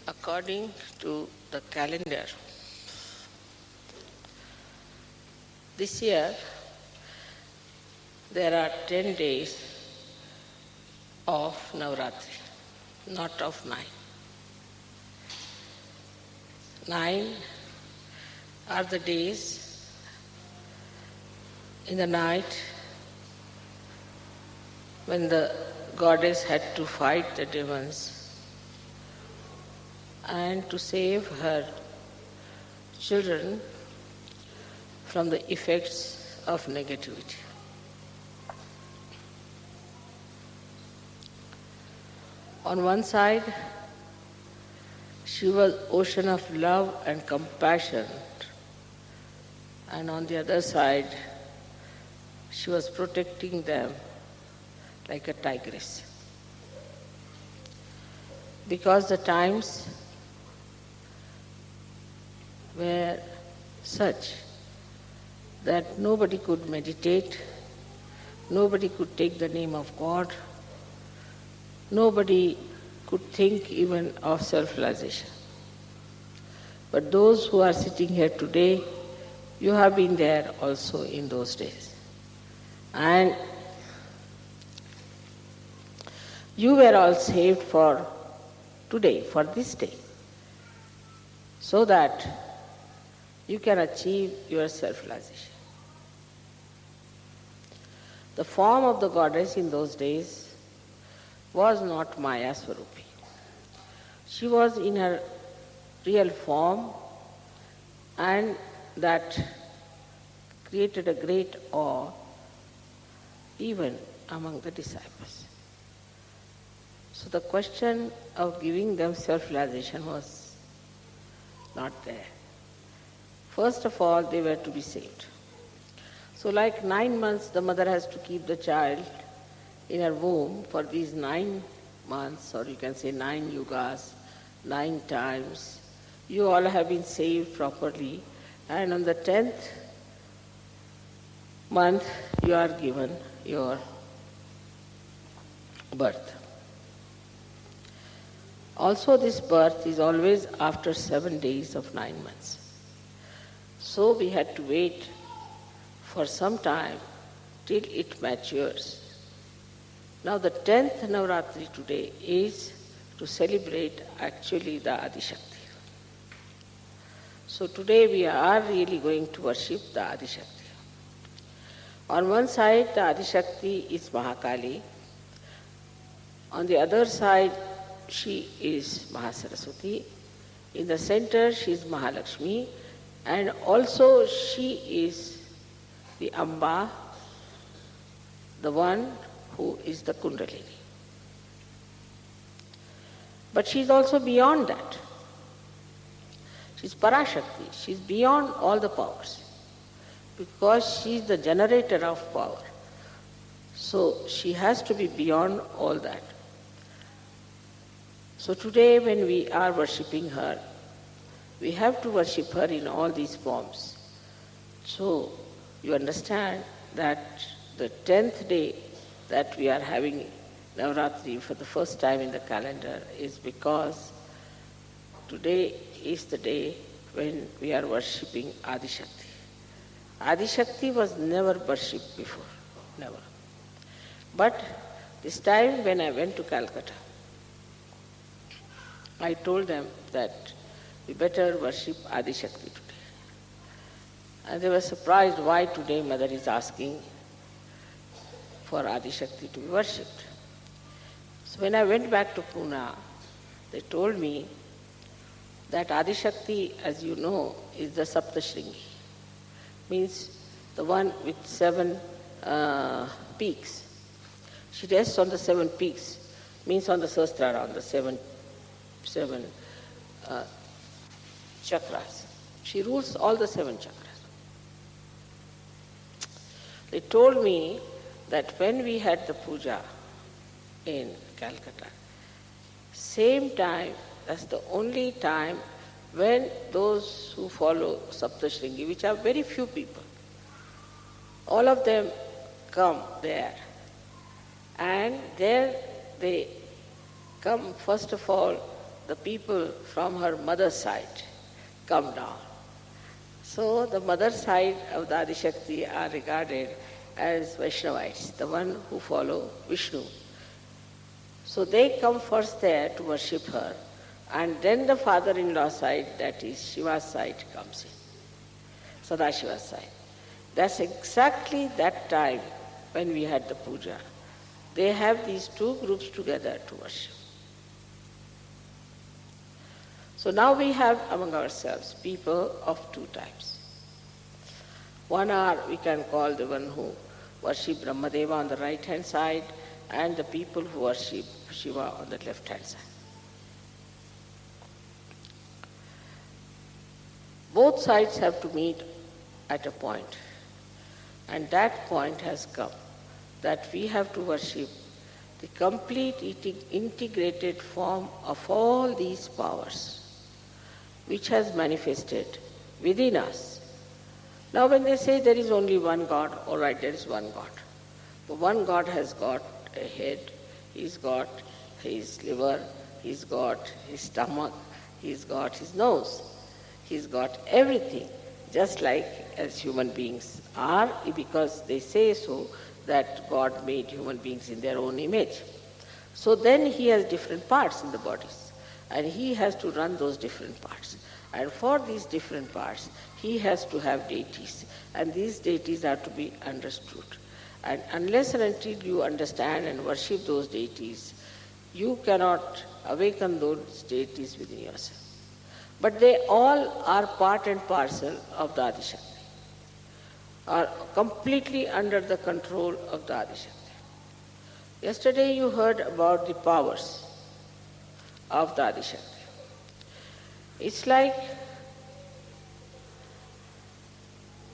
According to the calendar, this year there are 10 days of Navaratri, not of 9. 9 are the days in the night when the goddess had to fight the demons and to save her children from the effects of negativity. On one side, she was ocean of love and compassion, and on the other side, she was protecting them like a tigress. Because the times were such that nobody could meditate, nobody could take the name of God, nobody could think even of self-realization. But those who are sitting here today, you have been there also in those days. And you were all saved for today, for this day, so that you can achieve your self-realization. The form of the goddess in those days was not Maya Swarupi. She was in her real form, and that created a great awe even among the disciples. So the question of giving them self-realization was not there. First of all, they were to be saved. So like 9 months, the mother has to keep the child in her womb for these 9 months, or you can say 9 yugas, 9 times. You all have been saved properly, and on the 10th month, you are given your birth. Also, this birth is always after 7 days of 9 months. So we had to wait for some time till it matures. Now the 10th Navaratri today is to celebrate actually the Adishakti. So today we are really going to worship the Adishakti. On one side the Adishakti is Mahakali. On the other side she is Mahasaraswati. In the center she is Mahalakshmi. And also she is the Amba, the one who is the Kundalini. But she is also beyond that. She is Parashakti. She is beyond all the powers, because she is the generator of power. So she has to be beyond all that. So today when we are worshipping her, we have to worship her in all these forms. So you understand that the 10th day that we are having Navaratri for the first time in the calendar is because today is the day when we are worshipping Adishakti. Adishakti was never worshipped before, never. But this time when I went to Calcutta, I told them that we better worship Adishakti today. And they were surprised why today Mother is asking for Adishakti to be worshipped. So when I went back to Pune, they told me that Adishakti, as you know, is the Saptashringi. Means the one with 7 peaks. She rests on the 7 peaks, means on the Sahasrara, on the seven chakras. She rules all the 7 chakras. They told me that when we had the puja in Calcutta, same time, that's the only time when those who follow Saptashringi, which are very few people, all of them come there. And there they come first of all the people from her mother's side come down. So the mother side of the Adishakti are regarded as Vaishnavites, the one who follow Vishnu. So they come first there to worship her, and then the father-in-law side, that is Shiva's side, comes in, Sadashiva's side. That's exactly that time when we had the puja. They have these two groups together to worship. So now we have among ourselves people of two types. One are, we can call the one who worship Brahmadeva on the right hand side, and the people who worship Shiva on the left hand side. Both sides have to meet at a point, and that point has come, that we have to worship the complete integrated form of all these powers which has manifested within us. Now when they say there is only one God, all right, there is one God. But one God has got a head, he's got his liver, he's got his stomach, he's got his nose, he's got everything, just like as human beings are, because they say so that God made human beings in their own image. So then he has different parts in the bodies, and he has to run those different parts. And for these different parts, he has to have deities, and these deities are to be understood. And unless and until you understand and worship those deities, you cannot awaken those deities within yourself. But they all are part and parcel of the Adishakti, are completely under the control of the Adishakti. Yesterday you heard about the powers of the Adishakti. It's like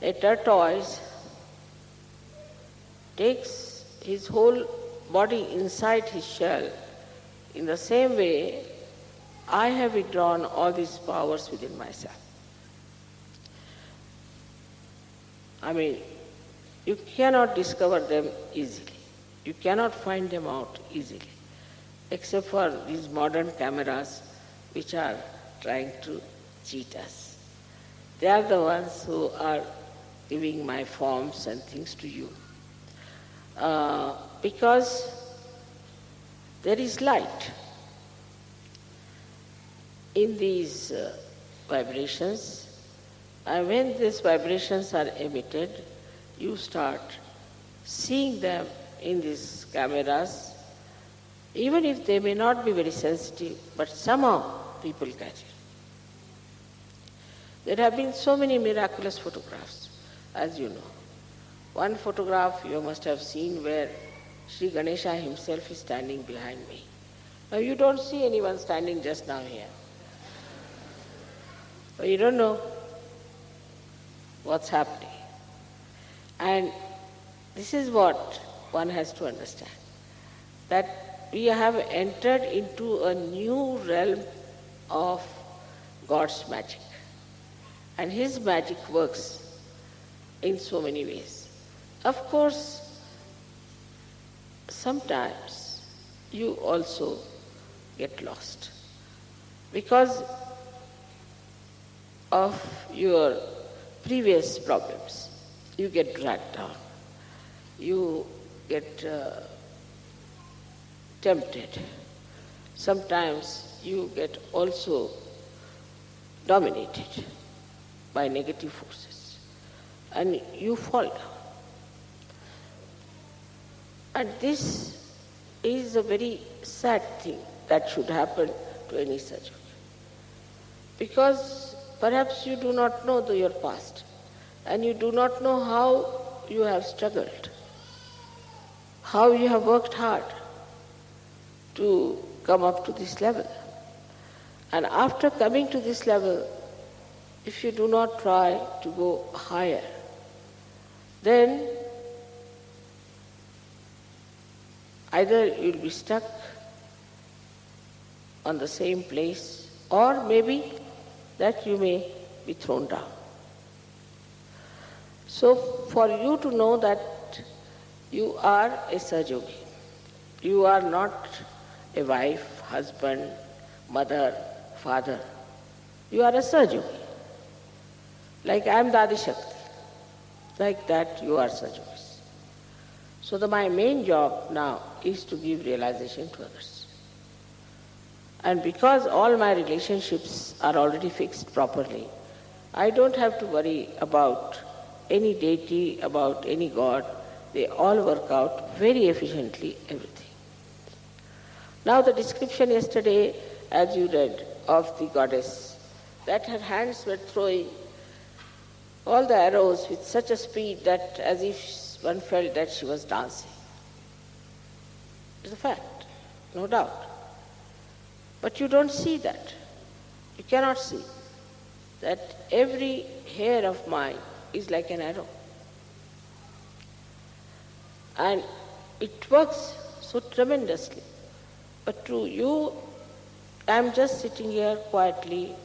a tortoise takes his whole body inside his shell. In the same way, I have withdrawn all these powers within myself. I mean, you cannot discover them easily. You cannot find them out easily, except for these modern cameras which are trying to cheat us. They are the ones who are giving my forms and things to you. Because there is light in these vibrations, and when these vibrations are emitted, you start seeing them in these cameras, even if they may not be very sensitive, but somehow people catch it. There have been so many miraculous photographs, as you know. One photograph you must have seen where Sri Ganesha himself is standing behind me. Now you don't see anyone standing just now here. But you don't know what's happening. And this is what one has to understand, that we have entered into a new realm of God's magic. And his magic works in so many ways. Of course, sometimes you also get lost because of your previous problems. You get dragged down. You get tempted. Sometimes you get also dominated by negative forces, and you fall down. And this is a very sad thing that should happen to any such. Because perhaps you do not know your past, and you do not know how you have struggled, how you have worked hard to come up to this level. And after coming to this level, if you do not try to go higher, then either you'll be stuck on the same place, or maybe that you may be thrown down. So for you to know that you are a Sahajogi, you are not a wife, husband, mother, father. You are a Sahaja Yogi. Like I am the Adi Shakti. Like that you are Sahaja Yogis. So my main job now is to give realization to others. And because all my relationships are already fixed properly, I don't have to worry about any deity, about any god. They all work out very efficiently, everything. Now the description yesterday, as you read, of the goddess, that her hands were throwing all the arrows with such a speed that as if one felt that she was dancing. It's a fact, no doubt. But you don't see that. You cannot see that every hair of mine is like an arrow. And it works so tremendously. But to you, I am just sitting here quietly,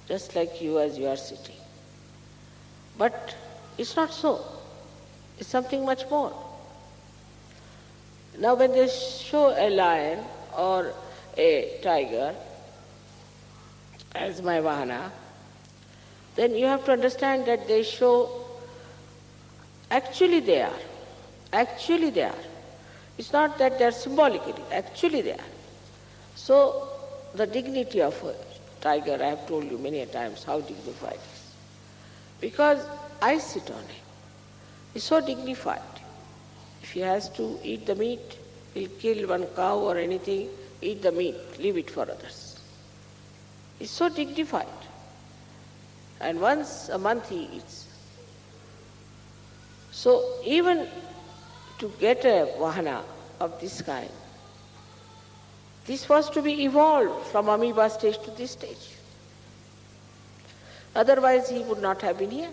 just like you as you are sitting. But it's not so. It's something much more. Now when they show a lion or a tiger as my vahana, then you have to understand that they show, actually they are. Actually they are. It's not that they are symbolically, actually they are. So the dignity of a tiger, I have told you many a times how dignified it is. Because I sit on him. He's so dignified. If he has to eat the meat, he'll kill one cow or anything, eat the meat, leave it for others. He's so dignified. And once a month he eats. So even to get a vahana of this kind, this was to be evolved from amoeba stage to this stage. Otherwise he would not have been here.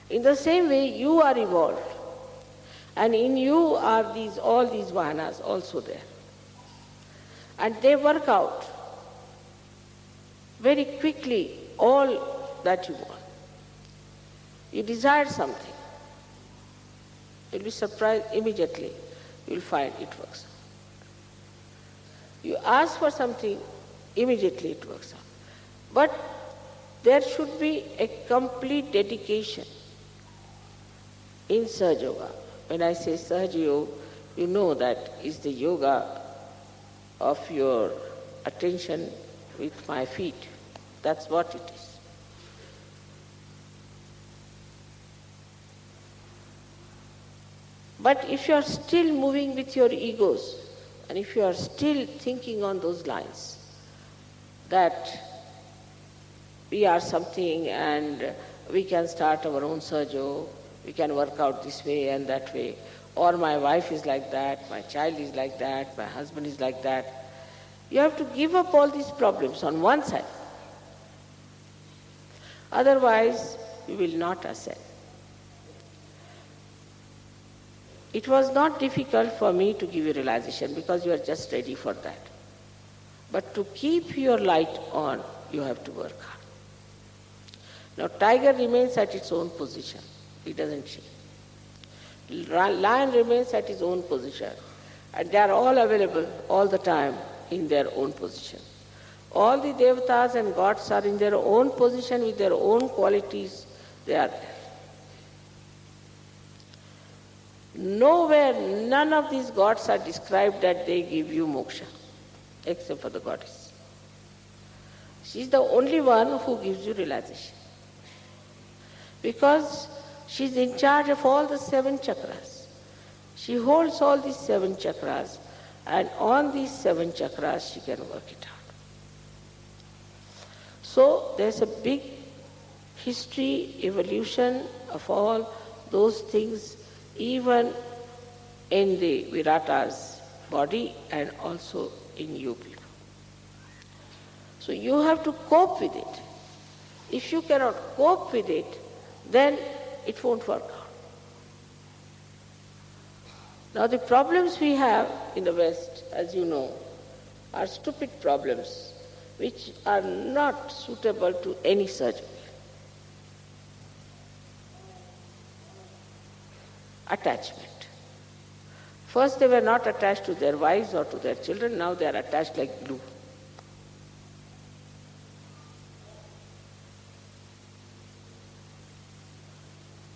In the same way, you are evolved. And in you are all these vahanas also there. And they work out very quickly all that you want. You desire something. You'll be surprised immediately. You'll find it works out. You ask for something, immediately it works out. But there should be a complete dedication in Sahaja Yoga. When I say Sahaja Yoga, you know that is the yoga of your attention with my feet. That's what it is. But if you are still moving with your egos, and if you are still thinking on those lines, that we are something and we can start our own Sahaja, we can work out this way and that way, or my wife is like that, my child is like that, my husband is like that. You have to give up all these problems on one side. Otherwise, you will not ascend. It was not difficult for me to give you realization because you are just ready for that. But to keep your light on, you have to work hard. Now, tiger remains at its own position. It doesn't change. Lion remains at his own position. And they are all available all the time in their own position. All the devatas and gods are in their own position with their own qualities. They are there. Nowhere, none of these gods are described that they give you moksha, except for the goddess. She is the only one who gives you realization. Because she is in charge of all the 7 chakras. She holds all these 7 chakras, and on these 7 chakras she can work it out. So there's a big history, evolution of all those things, even in the Virata's body and also in you people. So you have to cope with it. If you cannot cope with it, then it won't work out. Now the problems we have in the West, as you know, are stupid problems which are not suitable to any surgery. Attachment. First they were not attached to their wives or to their children, now they are attached like glue.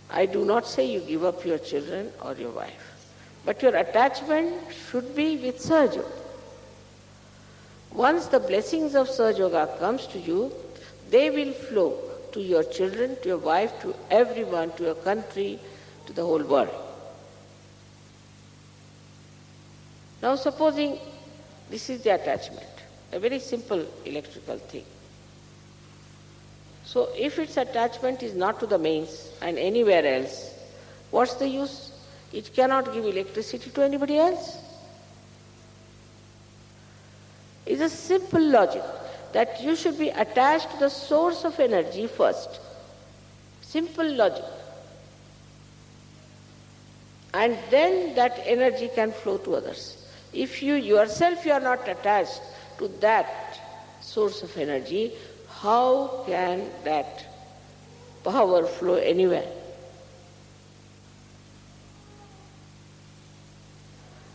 I do not say you give up your children or your wife, but your attachment should be with Sahaja Yoga. Once the blessings of Sahaja Yoga comes to you, they will flow to your children, to your wife, to everyone, to your country, to the whole world. Now supposing this is the attachment, a very simple electrical thing. So if its attachment is not to the mains and anywhere else, what's the use? It cannot give electricity to anybody else. It's a simple logic that you should be attached to the source of energy first. Simple logic. And then that energy can flow to others. If you yourself you are not attached to that source of energy, how can that power flow anywhere?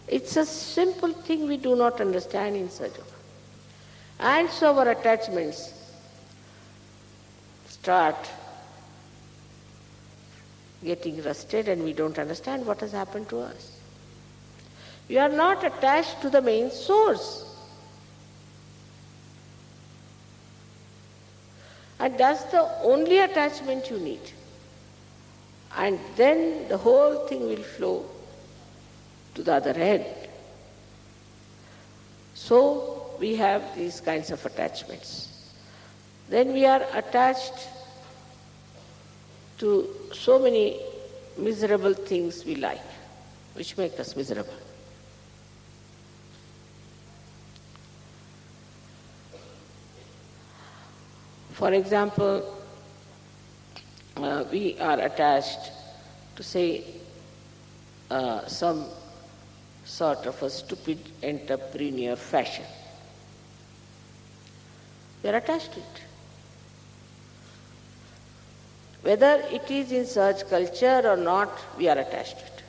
It's a simple thing we do not understand in Sahaja Yoga. And so our attachments start getting rusted and we don't understand what has happened to us. We are not attached to the main source. And that's the only attachment you need. And then the whole thing will flow to the other end. So we have these kinds of attachments. Then we are attached to so many miserable things we like, which make us miserable. For example, we are attached to, say, some sort of a stupid entrepreneur fashion. We are attached to it. Whether it is in such culture or not, we are attached to it.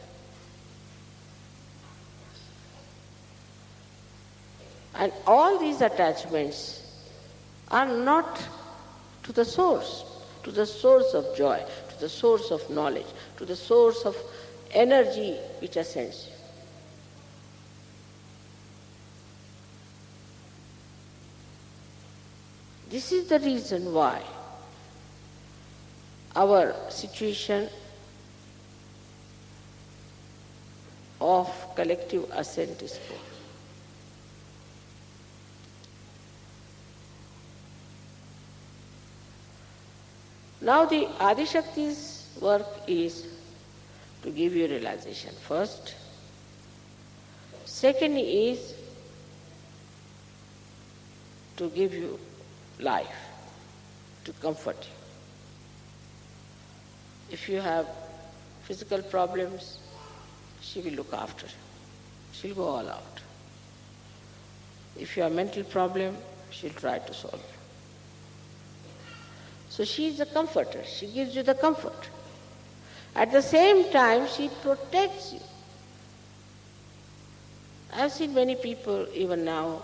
And all these attachments are not to the source of joy, to the source of knowledge, to the source of energy which ascends you. This is the reason why our situation of collective ascent is poor. Now the Adishakti's work is to give you realization first. Second is to give you life, to comfort you. If you have physical problems, she will look after you. She'll go all out. If you have mental problem, she'll try to solve it. So she is a comforter. She gives you the comfort. At the same time, she protects you. I've seen many people, even now,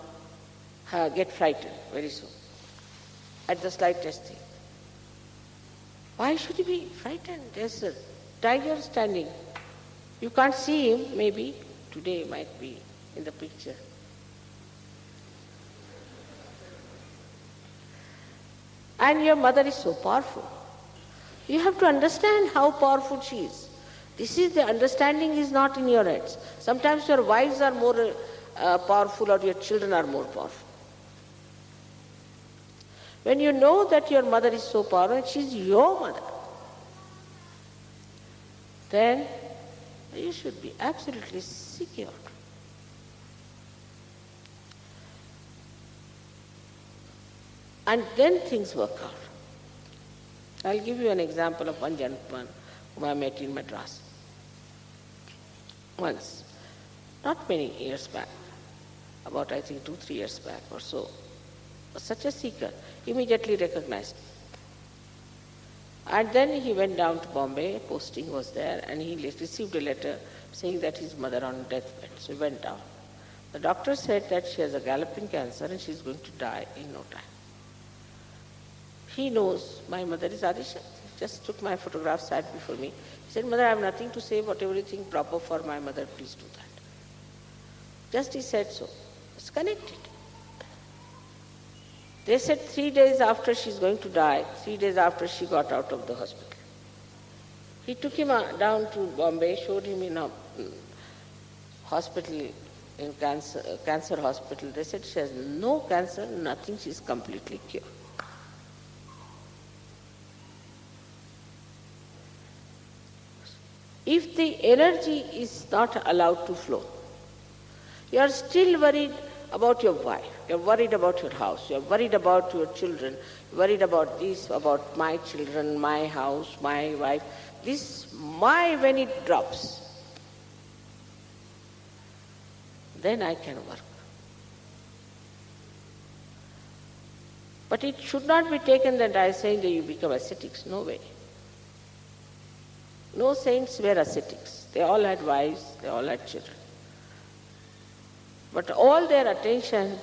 get frightened very soon at the slightest thing. Why should you be frightened? There's a tiger standing. You can't see him, maybe. Today might be in the picture. And your mother is so powerful. You have to understand how powerful she is. This is the understanding is not in your heads. Sometimes your wives are more powerful or your children are more powerful. When you know that your mother is so powerful and she is your mother, then you should be absolutely secure. And then things work out. I'll give you an example of one gentleman whom I met in Madras once, not many years back, about I think 2-3 years back or so. Such a seeker, immediately recognized me. And then he went down to Bombay, posting was there, and he received a letter saying that his mother on deathbed. So he went down. The doctor said that she has a galloping cancer and she is going to die in no time. He knows my mother is Adisha. He just took my photograph, sat before me. He said, Mother, I have nothing to say, whatever you think proper for my mother, please do that. Just he said so. It's connected. They said 3 days after she's going to die, 3 days after she got out of the hospital. He took him down to Bombay, showed him in a hospital, in cancer hospital. They said she has no cancer, nothing, she's completely cured. If the energy is not allowed to flow, you are still worried about your wife, you are worried about your house, you are worried about your children, you are worried about this, about my children, my house, my wife. This my, when it drops, then I can work. But it should not be taken that I am saying that you become ascetics. No way. No saints were ascetics. They all had wives, they all had children. But all their attention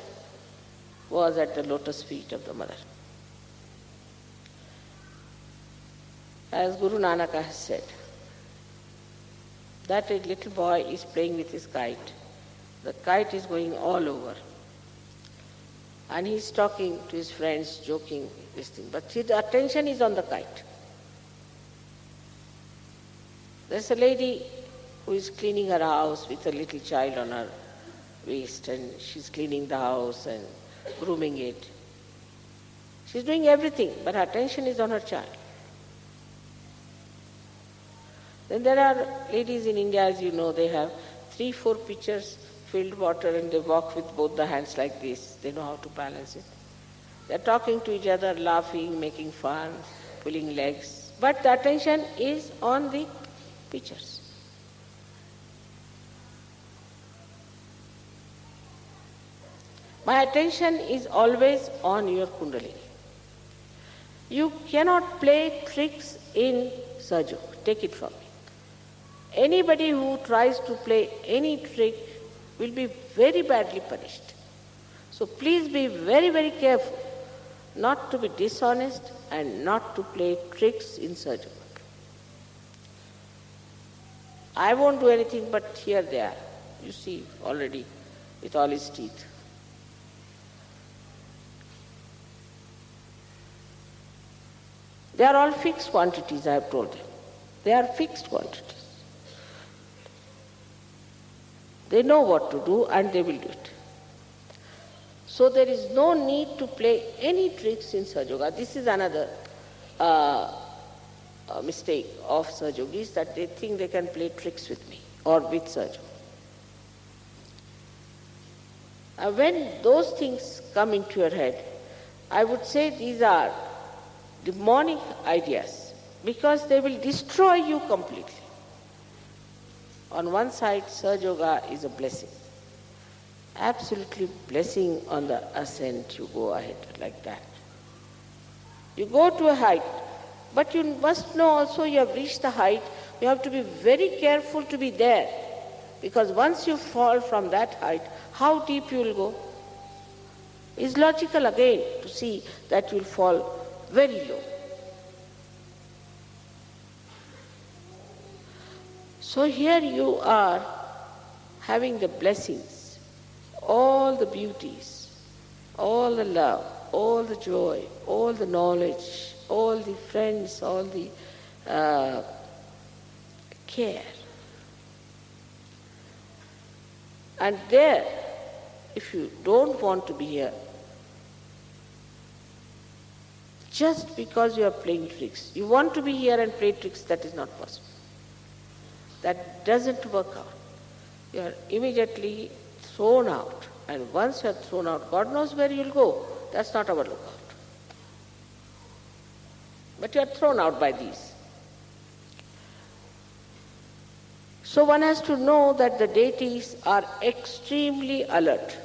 was at the lotus feet of the mother. As Guru Nanak has said, that a little boy is playing with his kite. The kite is going all over. And he is talking to his friends, joking, this thing. But his attention is on the kite. There's a lady who is cleaning her house with a little child on her waist, and she's cleaning the house and grooming it. She's doing everything, but her attention is on her child. Then there are ladies in India, as you know, they have 3-4 pitchers filled water and they walk with both the hands like this. They know how to balance it. They're talking to each other, laughing, making fun, pulling legs. But the attention is on the pitchers. My attention is always on your Kundalini. You cannot play tricks in Sajo. Take it from me. Anybody who tries to play any trick will be very badly punished. So please be very, very careful not to be dishonest and not to play tricks in Sajo. I won't do anything, but here they are. You see already with all his teeth. They are all fixed quantities, I have told them. They are fixed quantities. They know what to do and they will do it. So there is no need to play any tricks in Sahaja. This is another mistake of Sahajogis, that they think they can play tricks with me or with Sahaja. When those things come into your head, I would say these are demonic ideas, because they will destroy you completely. On one side, Sahaja Yoga is a blessing. Absolutely blessing on the ascent. You go ahead like that. You go to a height, but you must know also you have reached the height. You have to be very careful to be there, because once you fall from that height, how deep you will go is logical again to see that you will fall very low. So here you are having the blessings, all the beauties, all the love, all the joy, all the knowledge, all the friends, all the care. And there, if you don't want to be here, just because you are playing tricks, you want to be here and play tricks, that is not possible. That doesn't work out. You are immediately thrown out. And once you are thrown out, God knows where you will go. That's not our lookout. But you are thrown out by these. So one has to know that the deities are extremely alert.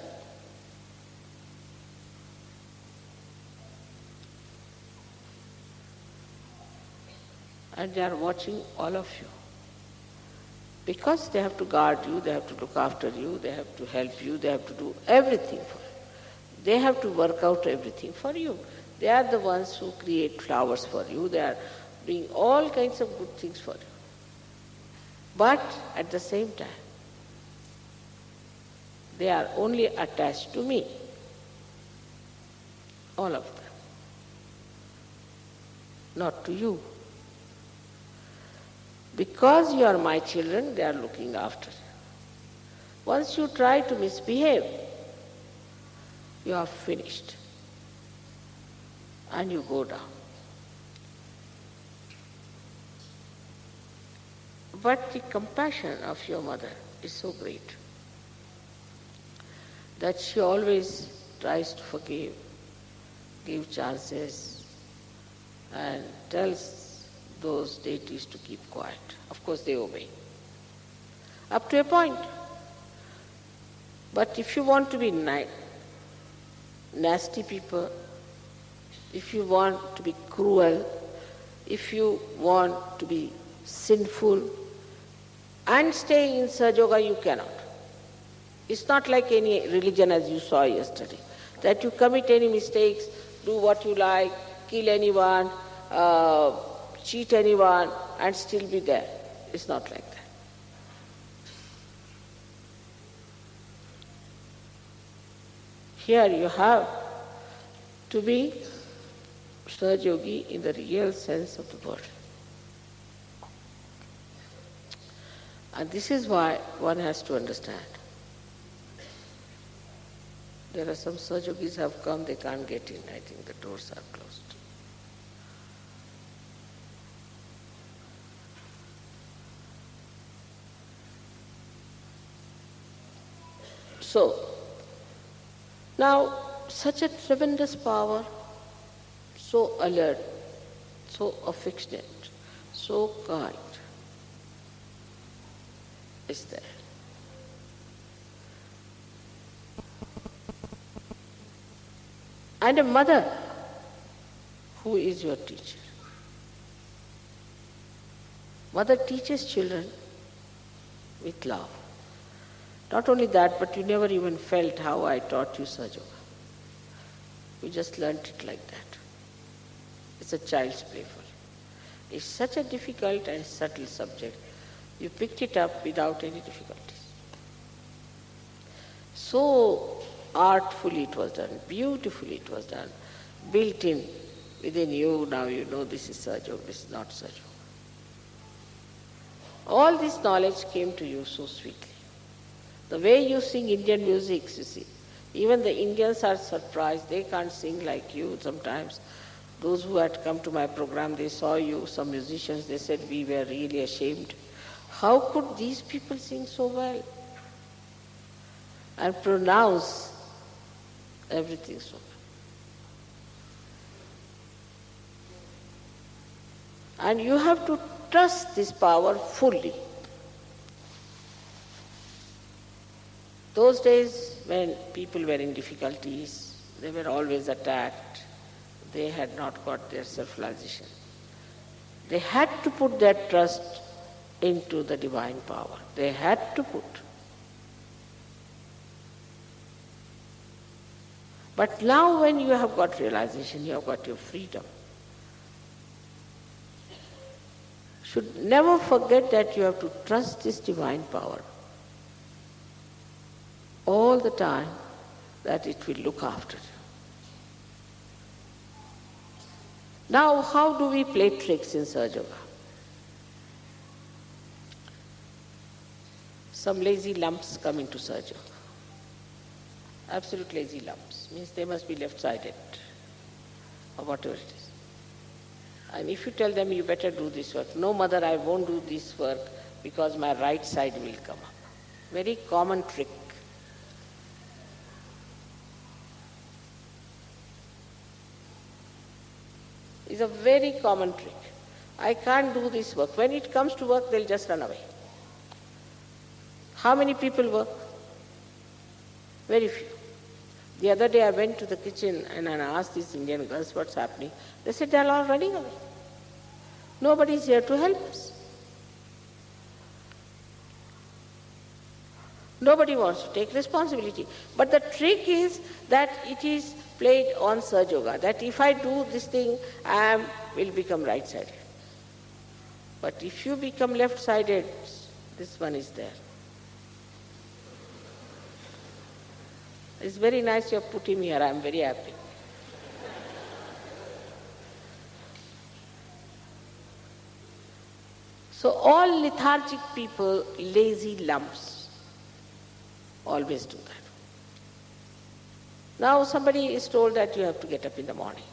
And they are watching all of you. Because they have to guard you, they have to look after you, they have to help you, they have to do everything for you. They have to work out everything for you. They are the ones who create flowers for you. They are doing all kinds of good things for you. But at the same time, they are only attached to me. All of them. Not to you. Because you are my children, they are looking after you. Once you try to misbehave, you are finished. And you go down. But the compassion of your mother is so great that she always tries to forgive, give chances, and tells those deities to keep quiet. Of course they obey. Up to a point. But if you want to be nasty people, if you want to be cruel, if you want to be sinful, and stay in Sahaja Yoga, you cannot. It's not like any religion as you saw yesterday, that you commit any mistakes, do what you like, kill anyone, cheat anyone, and still be there. It's not like that. Here you have to be Sahaja Yogi in the real sense of the word. And this is why one has to understand. There are some Sahaja Yogis have come, they can't get in. I think the doors are closed. So, now such a tremendous power, so alert, so affectionate, so kind, is there. And a mother who is your teacher. Mother teaches children with love. Not only that, but you never even felt how I taught you Sahaja Yoga. You just learnt it like that. It's a child's playful. It's such a difficult and subtle subject. You picked it up without any difficulties. So artfully it was done, beautifully it was done, built in within you. Now you know this is Sahaja Yoga, this is not Sahaja Yoga. All this knowledge came to you so sweetly. The way you sing Indian music, you see, even the Indians are surprised. They can't sing like you sometimes. Those who had come to my program, they saw you, some musicians, they said we were really ashamed. How could these people sing so well and pronounce everything so well? And you have to trust this power fully. Those days when people were in difficulties, they were always attacked, they had not got their self-realization. They had to put their trust into the divine power. They had to put. But now when you have got realization, you have got your freedom, should never forget that you have to trust this divine power all the time, that it will look after you. Now, how do we play tricks in Sahaja Yoga? Some lazy lumps come into Sahaja Yoga. Absolute lazy lumps. Means they must be left-sided or whatever it is. And if you tell them you better do this work, no mother, I won't do this work because my right side will come up. Very common trick. It's a very common trick. I can't do this work. When it comes to work, they'll just run away. How many people work? Very few. The other day I went to the kitchen and I asked these Indian girls what's happening. They said they're all running away. Nobody's here to help us. Nobody wants to take responsibility. But the trick is that it is played on Sahaja Yoga, that if I do this thing, I will become right-sided. But if you become left-sided, this one is there. It's very nice you have put him here. I am very happy. So all lethargic people, lazy lumps, always do that. Now somebody is told that you have to get up in the morning.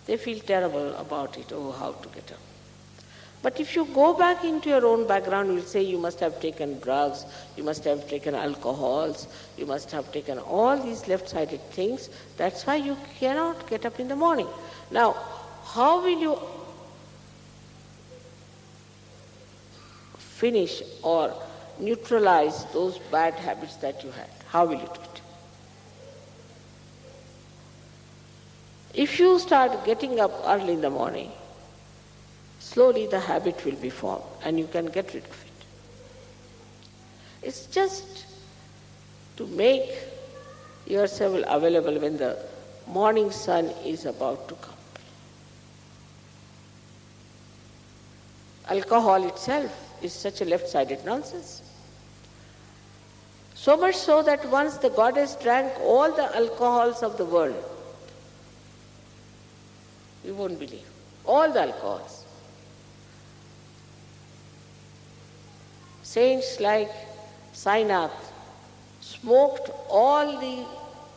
They feel terrible about it. Oh, how to get up. But if you go back into your own background, you will say you must have taken drugs, you must have taken alcohols, you must have taken all these left-sided things. That's why you cannot get up in the morning. Now, how will you finish or neutralize those bad habits that you had? How will you do it? If you start getting up early in the morning, slowly the habit will be formed and you can get rid of it. It's just to make yourself available when the morning sun is about to come. Alcohol itself is such a left-sided nonsense. So much so that once the goddess drank all the alcohols of the world, you won't believe, all the alcohols. Saints like Sainath smoked all the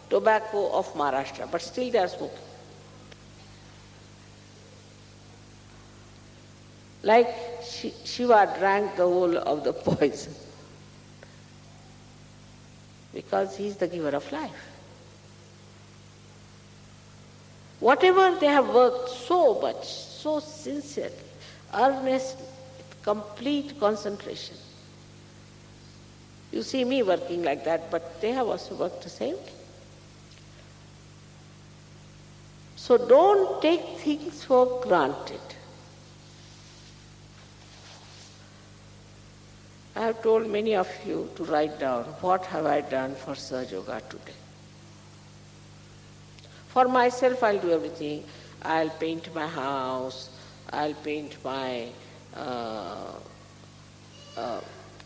tobacco of Maharashtra, but still they are smoking. Like Shiva drank the whole of the poison because he is the giver of life. Whatever they have worked so much, so sincerely, earnestly, with complete concentration. You see me working like that, but they have also worked the same way. So don't take things for granted. I have told many of you to write down, what have I done for Sahaja Yoga today? For myself, I'll do everything. I'll paint my house, I'll paint my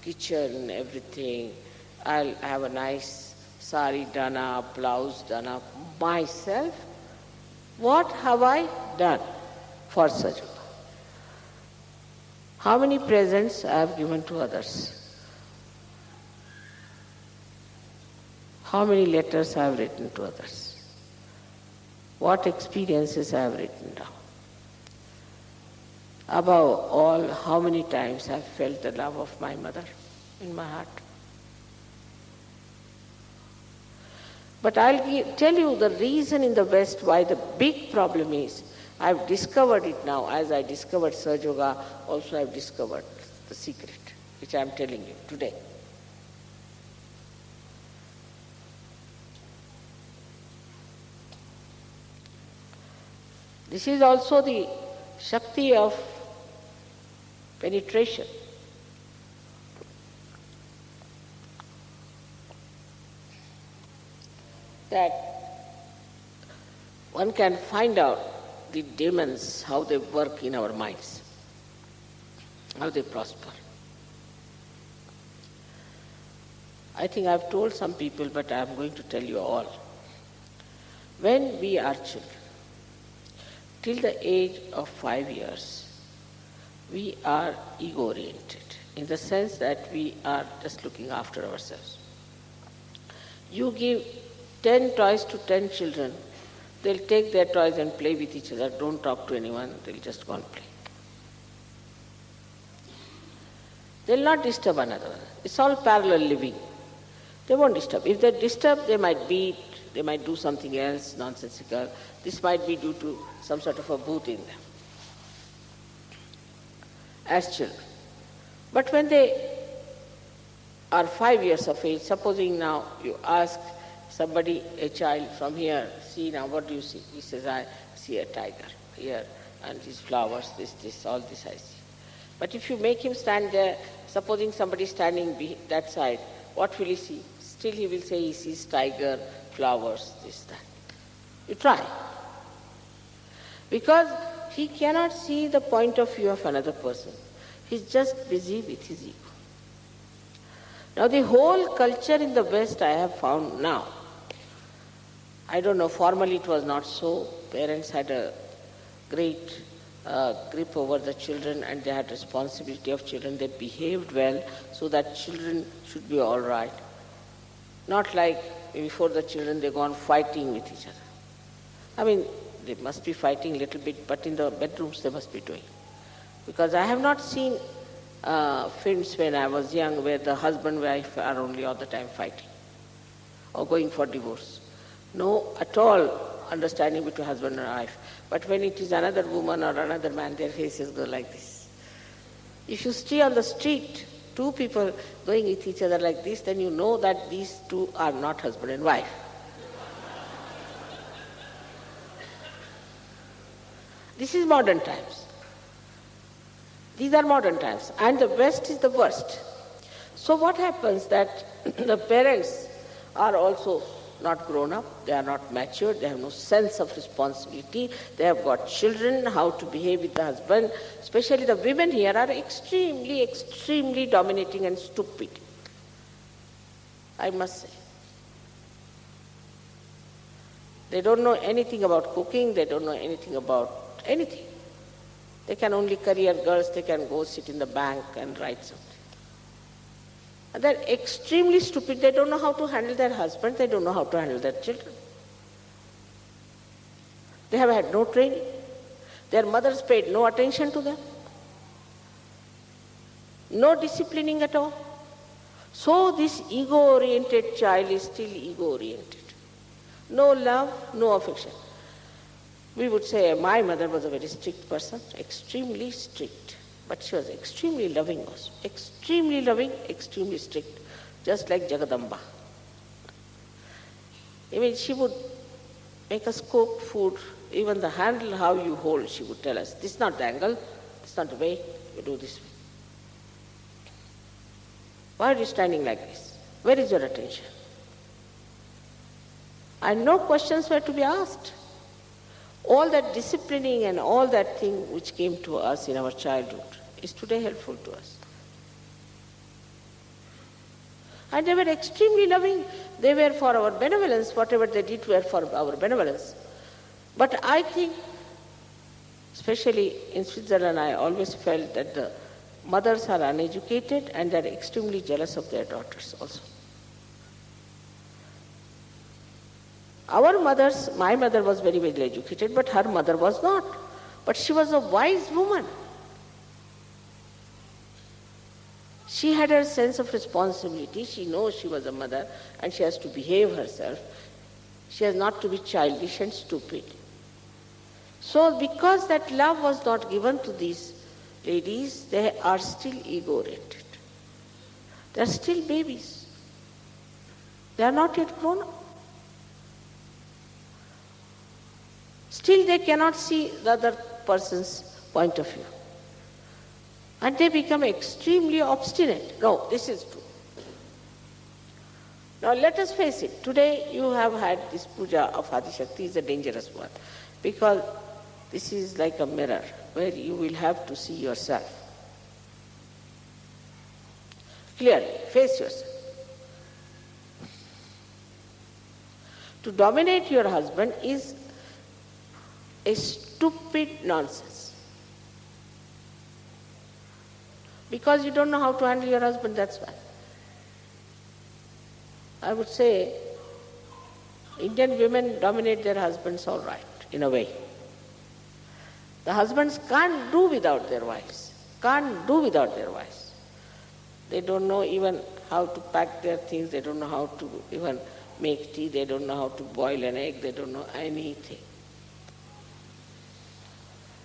kitchen, everything. I'll have a nice sari done up, blouse done up. Myself, what have I done for Sahaja Yoga? How many presents I have given to others? How many letters I have written to others? What experiences I have written down? Above all, how many times I have felt the love of my mother in my heart? But I'll tell you the reason in the West why the big problem is. I've discovered it now. As I discovered Sahaja Yoga, also I've discovered the secret, which I'm telling you today. This is also the Shakti of penetration. That one can find out the demons, how they work in our minds, how they prosper. I think I've told some people, but I'm going to tell you all. When we are children, till the age of 5 years, we are ego-oriented, in the sense that we are just looking after ourselves. You give 10 toys to 10 children, they'll take their toys and play with each other, don't talk to anyone, they'll just go and play. They'll not disturb another. It's all parallel living. They won't disturb. If they disturb, they might beat, they might do something else nonsensical. This might be due to some sort of a bhoot in them as children. But when they are 5 years of age, supposing now you ask somebody, a child from here, see now, what do you see? He says, I see a tiger here and these flowers, this, all this I see. But if you make him stand there, supposing somebody standing that side, what will he see? Still he will say he sees tiger, flowers, this, that. You try. Because he cannot see the point of view of another person. He's just busy with his ego. Now the whole culture in the West I have found now, I don't know, formally it was not so. Parents had a great grip over the children and they had responsibility of children. They behaved well so that children should be all right. Not like before the children they go on fighting with each other. I mean, they must be fighting a little bit, but in the bedrooms they must be doing. Because I have not seen films when I was young where the husband and wife are only all the time fighting or going for divorce. No, at all understanding between husband and wife. But when it is another woman or another man, their faces go like this. If you see on the street two people going with each other like this, then you know that these two are not husband and wife. This is modern times. These are modern times. And the West is the worst. So what happens that the parents are also not grown up, they are not matured, they have no sense of responsibility, they have got children, how to behave with the husband. Especially the women here are extremely, extremely dominating and stupid. I must say. They don't know anything about cooking, they don't know anything about anything. They can only career girls, they can go sit in the bank and write something. And they're extremely stupid, they don't know how to handle their husband, they don't know how to handle their children. They have had no training. Their mothers paid no attention to them. No disciplining at all. So this ego-oriented child is still ego-oriented. No love, no affection. We would say my mother was a very strict person, extremely strict. But she was extremely loving also. Extremely loving, extremely strict. Just like Jagadamba. I mean, she would make us cook food. Even the handle, how you hold, she would tell us. This is not the angle, this is not the way, you do this way. Why are you standing like this? Where is your attention? And no questions were to be asked. All that disciplining and all that thing which came to us in our childhood is today helpful to us. And they were extremely loving. They were for our benevolence. Whatever they did were for our benevolence. But I think, especially in Switzerland, I always felt that the mothers are uneducated and they are extremely jealous of their daughters also. Our mothers, my mother was very well educated, but her mother was not. But she was a wise woman. She had her sense of responsibility. She knows she was a mother and she has to behave herself. She has not to be childish and stupid. So because that love was not given to these ladies, they are still ego-oriented. They are still babies. They are not yet grown up. Still they cannot see the other person's point of view. And they become extremely obstinate. No, this is true. Now let us face it. Today you have had this puja of Adishakti is a dangerous one. Because this is like a mirror where you will have to see yourself. Clearly, face yourself. To dominate your husband is a stupid nonsense. Because you don't know how to handle your husband, that's why. I would say Indian women dominate their husbands all right, in a way. The husbands can't do without their wives. Can't do without their wives. They don't know even how to pack their things, they don't know how to even make tea, they don't know how to boil an egg, they don't know anything.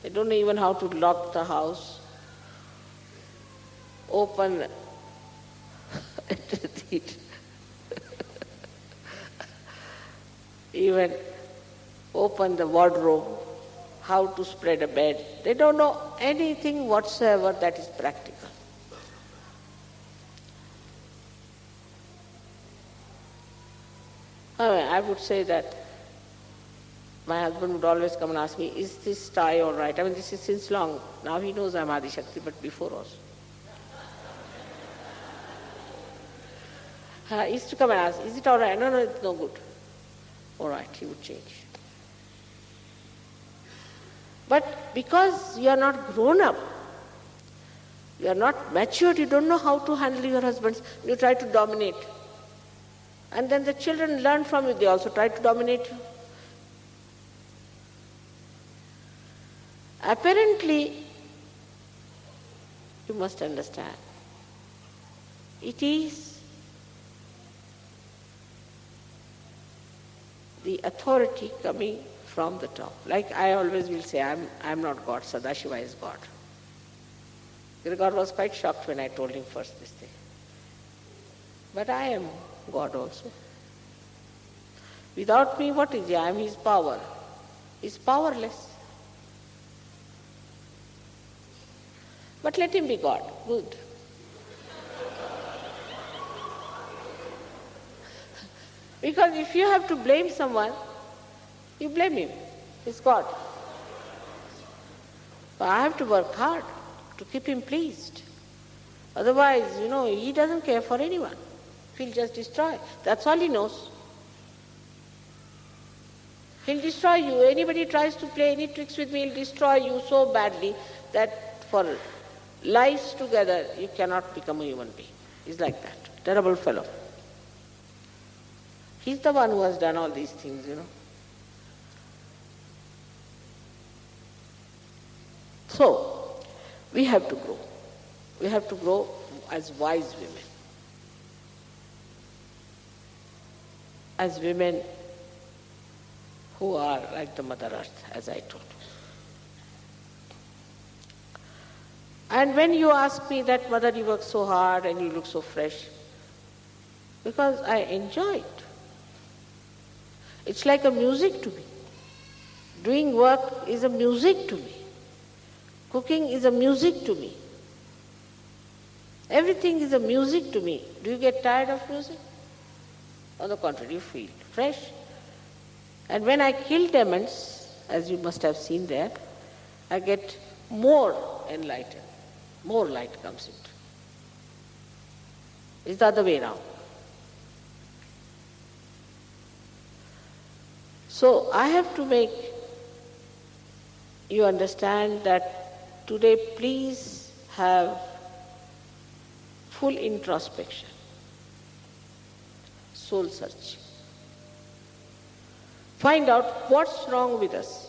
They don't know even how to lock the house, open even open the wardrobe, how to spread a bed. They don't know anything whatsoever that is practical. I would say that my husband would always come and ask me, is this tie all right? I mean, this is since long. Now he knows I'm Adi Shakti, but before also. He used to come and ask, is it all right? No, it's no good. All right, he would change. But because you are not grown up, you are not matured, you don't know how to handle your husbands, you try to dominate. And then the children learn from you, they also try to dominate you. Apparently, you must understand, it is the authority coming from the top. Like I always will say, I'm not God, Sadashiva is God. God was quite shocked when I told him first this thing. But I am God also. Without me, what is he? I am his power. He is powerless. But let him be God. Good. Because if you have to blame someone, you blame him. He's God. But I have to work hard to keep him pleased. Otherwise, he doesn't care for anyone. He'll just destroy. That's all he knows. He'll destroy you. Anybody tries to play any tricks with me, he'll destroy you so badly that for lives together, you cannot become a human being. He's like that. Terrible fellow. He's the one who has done all these things, So, we have to grow. We have to grow as wise women. As women who are like the Mother Earth, as I told you. And when you ask me that, Mother, you work so hard and you look so fresh, because I enjoy it. It's like a music to me. Doing work is a music to me. Cooking is a music to me. Everything is a music to me. Do you get tired of music? On the contrary, you feel fresh. And when I kill demons, as you must have seen there, I get more enlightened. More light comes into. It's the other way around. So I have to make you understand that today please have full introspection, soul searching. Find out what's wrong with us.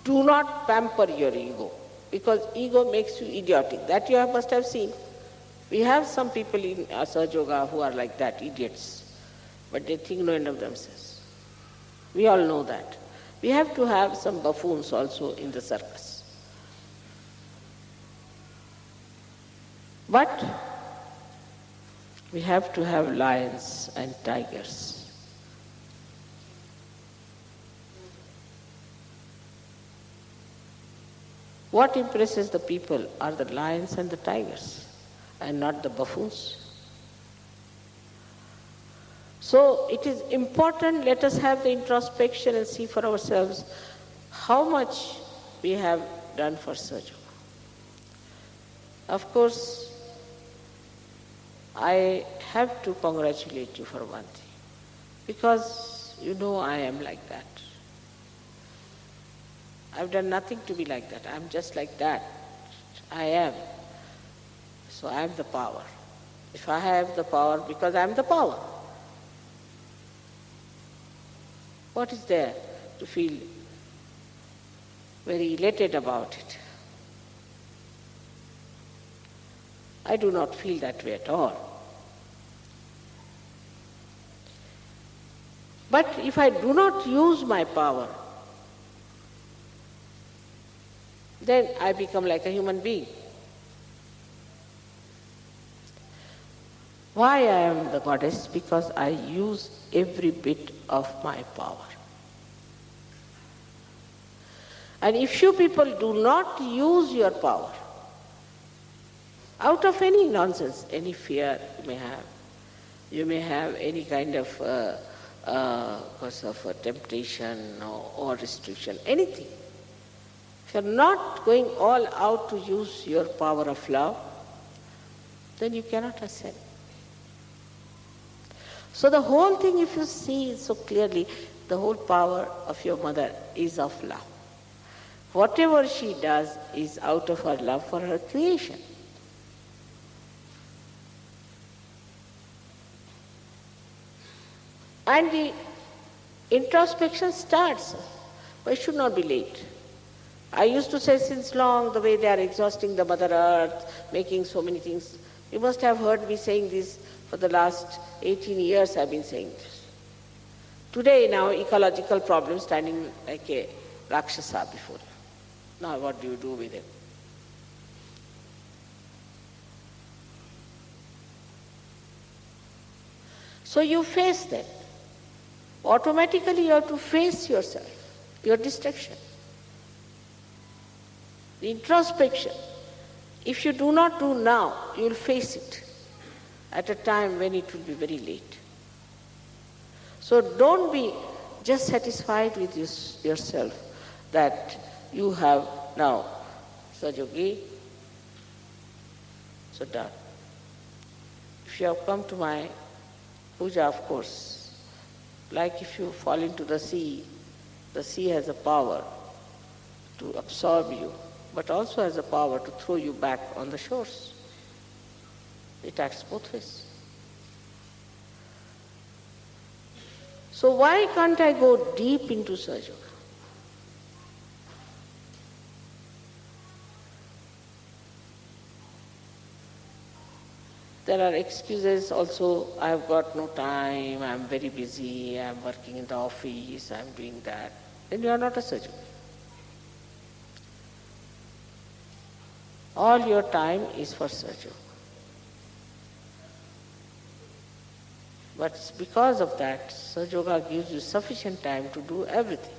Do not pamper your ego, because ego makes you idiotic. That you must have seen. We have some people in Asaj Yoga who are like that, idiots, but they think no end of themselves. We all know that. We have to have some buffoons also in the circus. But we have to have lions and tigers. What impresses the people are the lions and the tigers, and not the buffoons. So it is important, let us have the introspection and see for ourselves how much we have done for Sahaja. Of course, I have to congratulate you for one thing, because I am like that. I've done nothing to be like that. I'm just like that. I am. So I am the power. If I have the power, because I am the power. What is there to feel very elated about it? I do not feel that way at all. But if I do not use my power, then I become like a human being. Why I am the goddess? Because I use every bit of my power. And if you people do not use your power, out of any nonsense, any fear you may have, You may have any kind of cause of temptation or restriction, anything. If you're not going all out to use your power of love, then you cannot ascend. So the whole thing, if you see so clearly, the whole power of your mother is of love. Whatever she does is out of her love for her creation. And the introspection starts, but it should not be late. I used to say since long, the way they are exhausting the Mother Earth, making so many things. You must have heard me saying this for the last 18 years I've been saying this. Today now, ecological problems standing like a Rakshasa before you. Now what do you do with it? So you face them. Automatically you have to face yourself, your distraction. The introspection. If you do not do now, you will face it at a time when it will be very late. So don't be just satisfied with yourself that you have now Sajogi, so done. If you have come to my puja, of course, like if you fall into the sea has a power to absorb you, but also has a power to throw you back on the shores. It acts both ways. So why can't I go deep into Sahaja? There are excuses also, I have got no time, I am very busy, I am working in the office, I am doing that. Then you are not a Sahaja. All your time is for Sahaja. But because of that, Sahaja Yoga gives you sufficient time to do everything.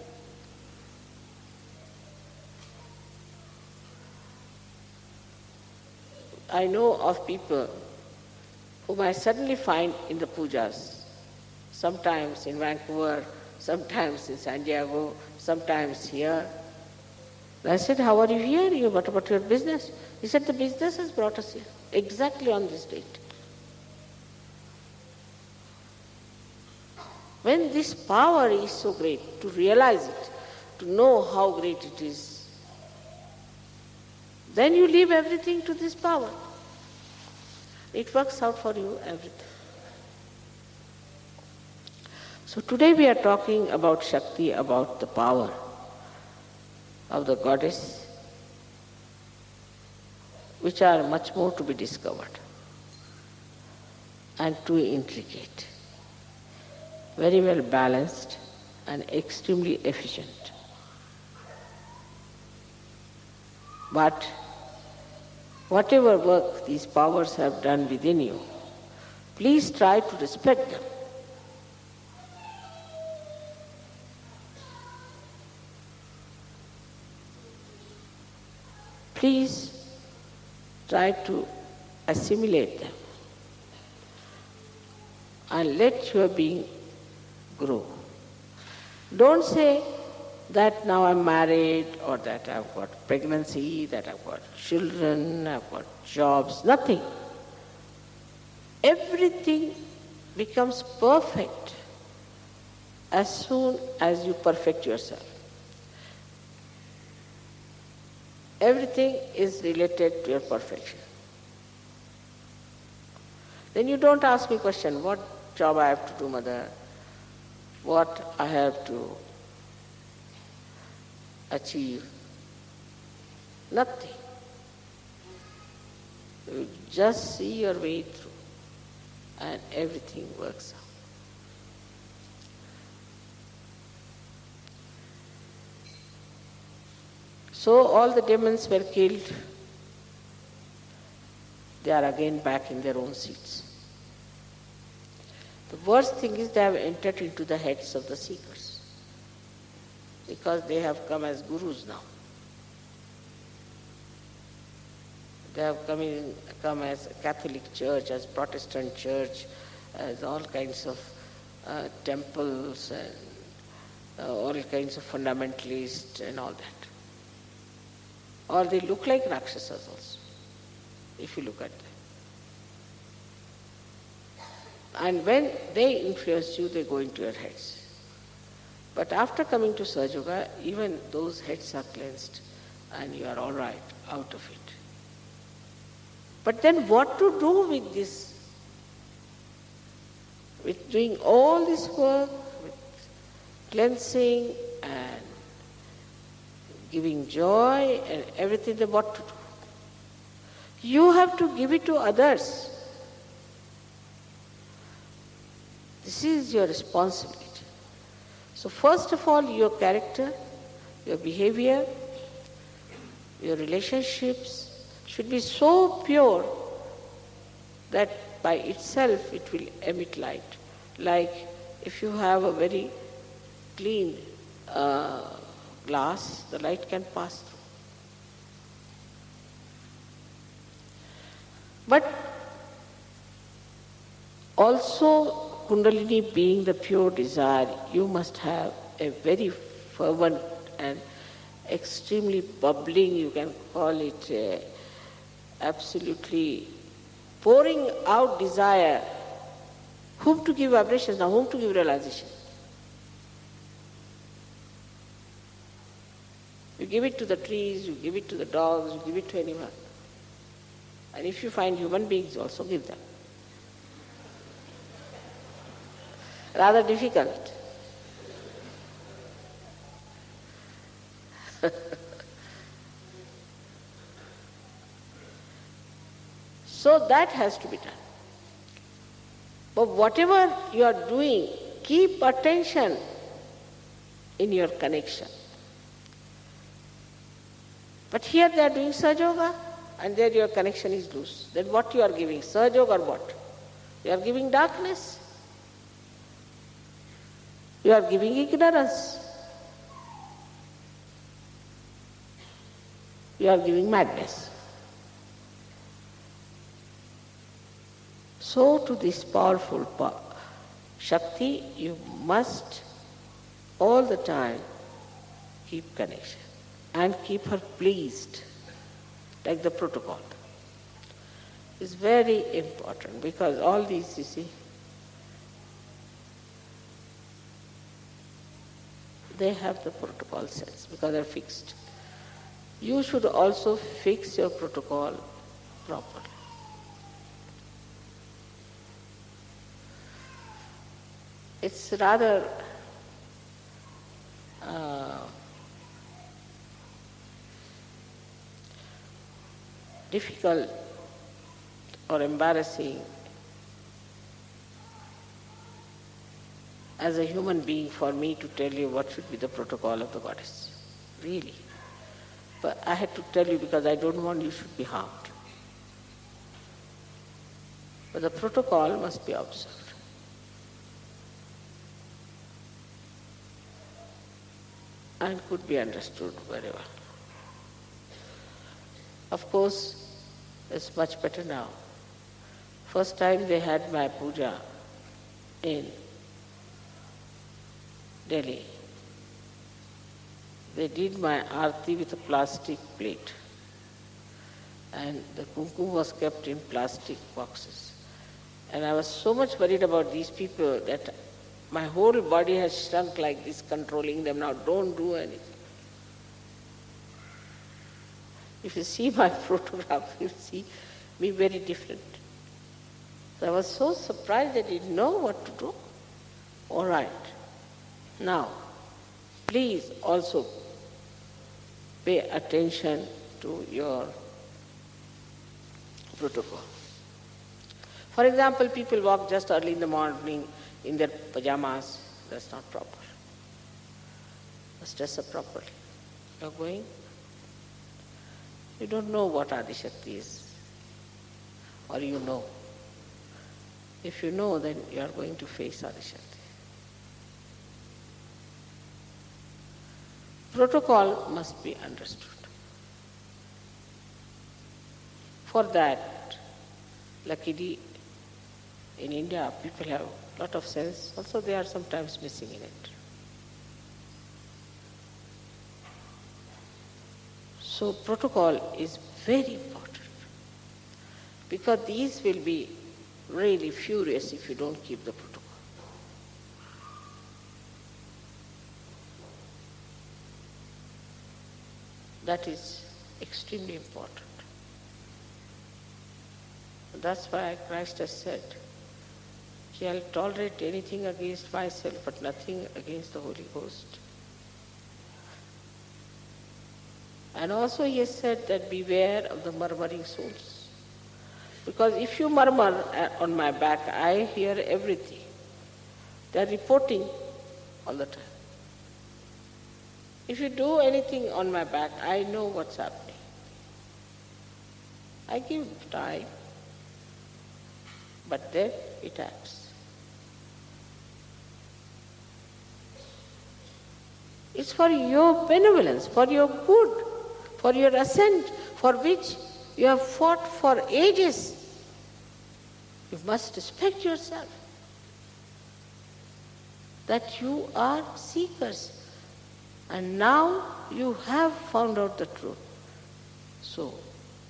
I know of people whom I suddenly find in the pujas, sometimes in Vancouver, sometimes in San Diego, sometimes here. And I said, how are you here? What about your business? He said, the business has brought us here, exactly on this date. When this power is so great, to realize it, to know how great it is, then you leave everything to this power. It works out for you everything. So today we are talking about Shakti, about the power of the goddess, which are much more to be discovered and too intricate, very well balanced and extremely efficient. But whatever work these powers have done within you, please try to respect them. Please try to assimilate them and let your being grow. Don't say that now I'm married or that I've got pregnancy, that I've got children, I've got jobs, nothing. Everything becomes perfect as soon as you perfect yourself. Everything is related to your perfection. Then you don't ask me question, what job I have to do, mother? What I have to achieve? Nothing. You just see your way through and everything works out. So all the demons were killed. They are again back in their own seats. The worst thing is they have entered into the heads of the seekers because they have come as gurus now. They have come as Catholic Church, as Protestant Church, has all kinds of temples and all kinds of fundamentalists and all that. Or they look like Rakshasas also, if you look at them. And when they influence you, they go into your heads. But after coming to Sahaja Yoga, even those heads are cleansed and you are all right out of it. But then what to do with this? With doing all this work, with cleansing and giving joy and everything, then what to do? You have to give it to others. This is your responsibility. So first of all, your character, your behavior, your relationships should be so pure that by itself it will emit light. Like if you have a very clean glass, the light can pass through. But also, Kundalini being the pure desire, you must have a very fervent and extremely bubbling, you can call it absolutely pouring out desire. Whom to give vibrations now, whom to give realization? You give it to the trees, you give it to the dogs, you give it to anyone. And if you find human beings, also give them. Rather difficult. So that has to be done. But whatever you are doing, keep attention in your connection. But here they are doing Sahaja Yoga, and there your connection is loose. Then what you are giving? Sahaja Yoga or what? You are giving darkness. You are giving ignorance. You are giving madness. So to this powerful Shakti, you must all the time keep connection and keep her pleased, like the protocol. It's very important because all these, you see, they have the protocol sets because they're fixed. You should also fix your protocol properly. It's rather difficult or embarrassing as a human being for me to tell you what should be the protocol of the goddess. Really. But I had to tell you because I don't want you should be harmed. But the protocol must be observed. And could be understood very well. Of course, it's much better now. First time they had my puja in Delhi. They did my arti with a plastic plate. And the kumkum was kept in plastic boxes. And I was so much worried about these people that my whole body has shrunk like this, controlling them. Now don't do anything. If you see my photograph, you'll see me very different. So I was so surprised I didn't know what to do. All right. Now, please also pay attention to your protocol. For example, people walk just early in the morning in their pajamas. That's not proper. Must dress up properly. You're going. You don't know what Adishakti is. Or you know. If you know, then you are going to face Adishakti. Protocol must be understood. For that, luckily, In India, people have a lot of sense. Also, they are sometimes missing in it. So, protocol is very important, because these will be really furious if you don't keep the protocol. That is extremely important. That's why Christ has said, I'll tolerate anything against myself, but nothing against the Holy Ghost. And also he has said that beware of the murmuring souls. Because if you murmur on my back, I hear everything. They are reporting all the time. If you do anything on my back, I know what's happening. I give time, but then it acts. It's for your benevolence, for your good, for your ascent, for which you have fought for ages. You must respect yourself, that you are seekers, and now you have found out the truth. So,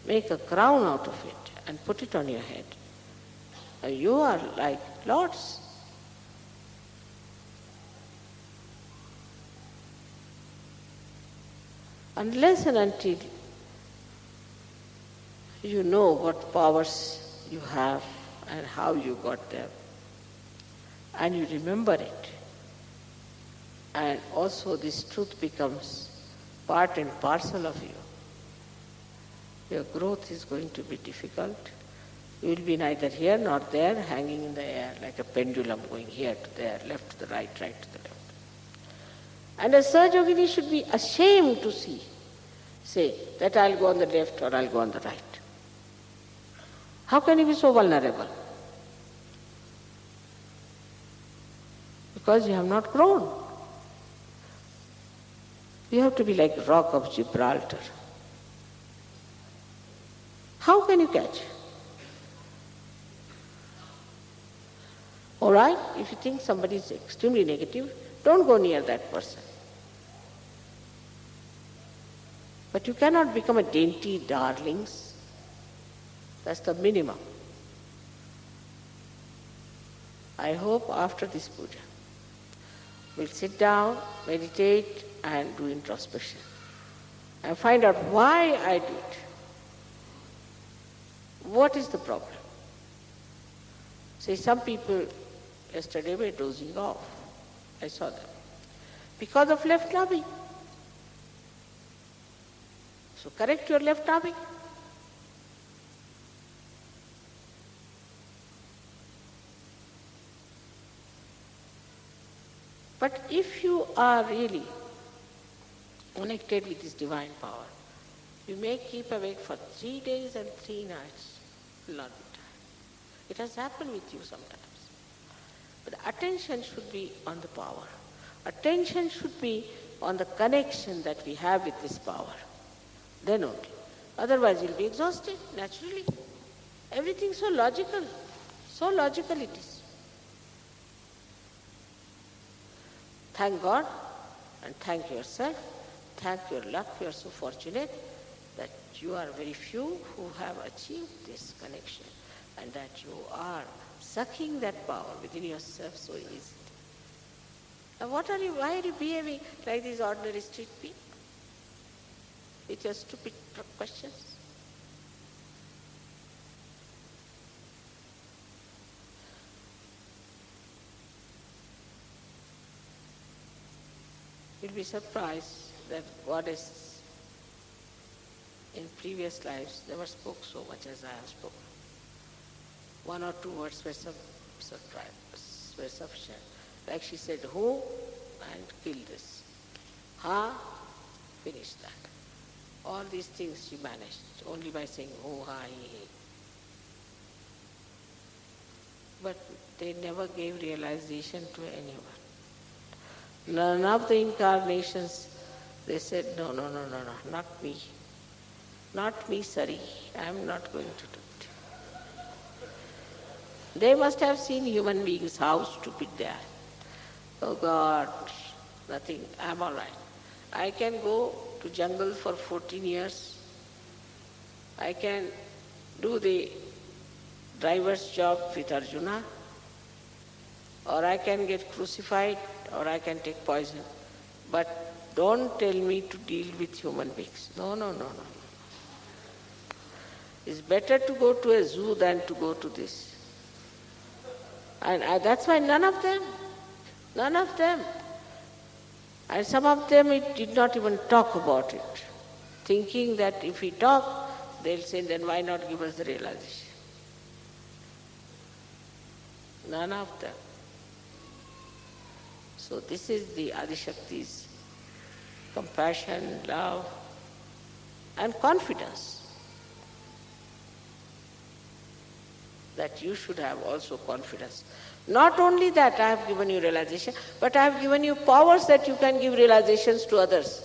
make a crown out of it and put it on your head. And you are like lords. Unless and until you know what powers you have and how you got them, and you remember it, and also this truth becomes part and parcel of you, your growth is going to be difficult. You will be neither here nor there, hanging in the air like a pendulum, going here to there, left to the right, right to the left. And a Sahajogini should be ashamed to say that I'll go on the left or I'll go on the right. How can he be so vulnerable? Because you have not grown. You have to be like rock of Gibraltar. How can you catch? All right, if you think somebody is extremely negative, don't go near that person. But you cannot become a dainty darlings. That's the minimum. I hope after this puja, we'll sit down, meditate, and do introspection. And find out why I do it. What is the problem? See, some people yesterday were dozing off. I saw them. Because of left nubbing. So correct your left nubbing. But if you are really connected with this divine power, you may keep awake for 3 days and 3 nights. Will not be tired. It has happened with you sometimes. But attention should be on the power. Attention should be on the connection that we have with this power. Then only. Otherwise you'll be exhausted, naturally. Everything so logical. So logical it is. Thank God and thank yourself. Thank your luck. You are so fortunate that you are very few who have achieved this connection, and that you are sucking that power within yourself so easily. Now why are you behaving like these ordinary street people? With your stupid questions? You'll be surprised that Goddess in previous lives never spoke so much as I have spoken. 1 or 2 words were sufficient. Like she said, who? And kill this. Ha? Finish that. All these things she managed only by saying ho, ha, he. But they never gave realization to anyone. None of the incarnations, they said, no, not me. Not me, sorry. I am not going to do it. They must have seen human beings, how stupid they are. Oh God, nothing, I'm all right. I can go to jungle for 14 years. I can do the driver's job with Arjuna, or I can get crucified, or I can take poison. But don't tell me to deal with human beings. No, no, no, no. It's better to go to a zoo than to go to this. And that's why none of them, and some of them it did not even talk about it, thinking that if we talk, they'll say, then why not give us the realization? None of them. So this is the Adishakti's compassion, love, and confidence. That you should have also confidence. Not only that I have given you realization, but I have given you powers that you can give realizations to others.